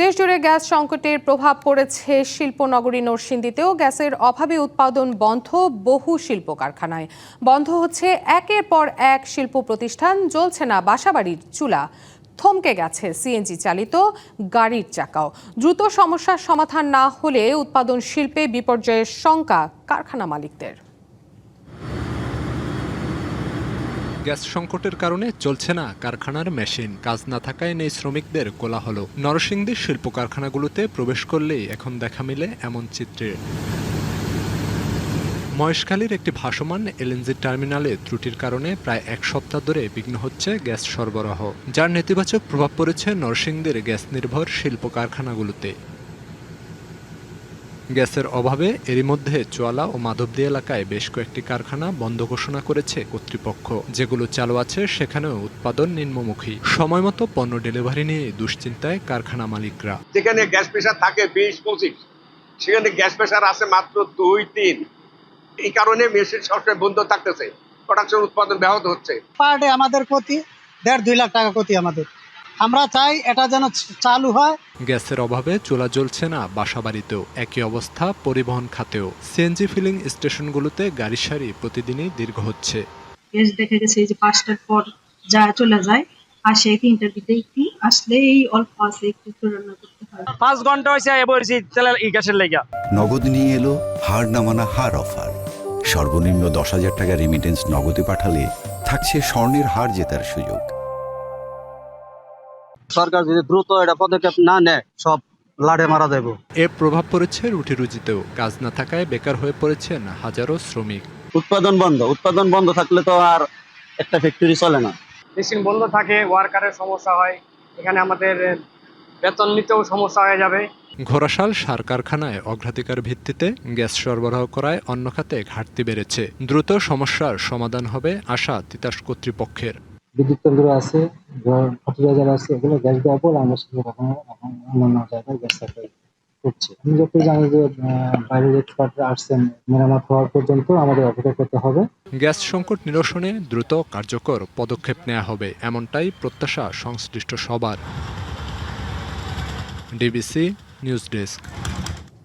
দেশজুড়ে গ্যাস সংকটের প্রভাব পড়েছে শিল্পনগরী নরসিংদীতেও। গ্যাসের অভাবে উৎপাদন বন্ধ বহু শিল্প কারখানায়। বন্ধ হচ্ছে একের পর এক শিল্প প্রতিষ্ঠান, জ্বলছে না বাসাবাড়ির চুলা, থমকে গেছে সিএনজি চালিত গাড়ির চাকাও। দ্রুত সমস্যার সমাধান না হলে উৎপাদন শিল্পে বিপর্যয়ের শঙ্কা কারখানা মালিকদের। গ্যাস সংকটের কারণে চলছে না কারখানার মেশিন, কাজ না থাকায় নেই শ্রমিকদের কোলাহল। নরসিংদীর শিল্প কারখানাগুলোতে প্রবেশ করলেই এখন দেখা মিলে এমন চিত্রের। মহেশখালীর একটি ভাসমান এলএনজি টার্মিনালে ত্রুটির কারণে প্রায় এক সপ্তাহ ধরে বিঘ্ন হচ্ছে গ্যাস সরবরাহ, যার নেতিবাচক প্রভাব পড়েছে নরসিংদীর গ্যাস নির্ভর শিল্প কারখানাগুলোতে। গ্যাসের অভাবে এরই মধ্যে চুয়ালা ও মাধবদী এলাকায় বেশ কয়েকটি কারখানা বন্ধ ঘোষণা করেছে কর্তৃপক্ষ। যেগুলো চালু আছে সেখানেও উৎপাদন নিম্নমুখী। সময়মতো পণ্য ডেলিভারি নিয়ে দুশ্চিন্তায় কারখানা মালিকরা। যেখানে গ্যাস প্রেসার থাকে 20-25, সেখানে গ্যাস প্রেসার আছে মাত্র 2-3। এই কারণে মেশিন সবসময় বন্ধ থাকতেছে, প্রোডাকশন উৎপাদন ব্যাহত হচ্ছে। পার ডে আমাদের ক্ষতি 1.5-2 লাখ টাকা ক্ষতি আমাদের। আমরা চাই এটা যেন চালু হয়। গ্যাসের অভাবে চুলা জ্বলছে না বাসাবাড়িতেও। একই অবস্থা পরিবহন খাতেও। সিএনজি ফিলিং স্টেশনগুলোতে গাড়ির সারি প্রতিদিনই দীর্ঘ হচ্ছে। গ্যাস দেখা গেছে যে 5টার পর যা চলে যায়, আসে 3টার দিকে একটু আসলে এই অল্প আছে একটু রান্না করতে হয়। 5 ঘন্টা হয়েছে বলছি তেলের গ্যাসের লেগা। নগদ নিয়ে এলো হার না মানা হার অফার। সর্বনিম্ন 10,000 টাকা রেমিটেন্স নগদে পাঠালে থাকছে স্বর্ণের হার জেতার সুযোগ। সরকার যদি দ্রুত এটা পদক্ষেপ না নেয়, সব লাড়ে মারা যাবে। এর প্রভাব পড়েছে রুটি রুজিতেও। কাজ না থাকায় বেকার হয়ে পড়েছেন হাজারো শ্রমিক। উৎপাদন বন্ধ থাকলে তো আর একটা ফ্যাক্টরি চলে না। মেশিন বন্ধ থাকে, ওয়ার্কারের সমস্যা হয়, এখানে আমাদের বেতন নিতেও সমস্যা হয়ে যাবে। ঘোড়াশাল সার কারখানায় অগ্রাধিকার ভিত্তিতে গ্যাস সরবরাহ করায় অন্য খাতে ঘাটতি বেড়েছে। দ্রুত সমস্যার সমাধান হবে আশা তিতাস কর্তৃপক্ষের। বিদ্যুৎ কেন্দ্র আছে, ফার্টিলাইজার আছে, এগুলো গ্যাস দেওয়ার পর আমরা সেগুলো এখন অন্যান্য জায়গায় গ্যাস সাপ্লাই করছি। আমি যতটুকু জানি যে বাইরের এক্সপার্টরা আসছেন, মেরামত হওয়ার পর্যন্ত আমাদের অপেক্ষা করতে হবে। গ্যাস সংকট নিরসনে দ্রুত কার্যকর পদক্ষেপ নেওয়া হবে, এমনটাই প্রত্যাশা সংশ্লিষ্ট সবার। DBC news desk.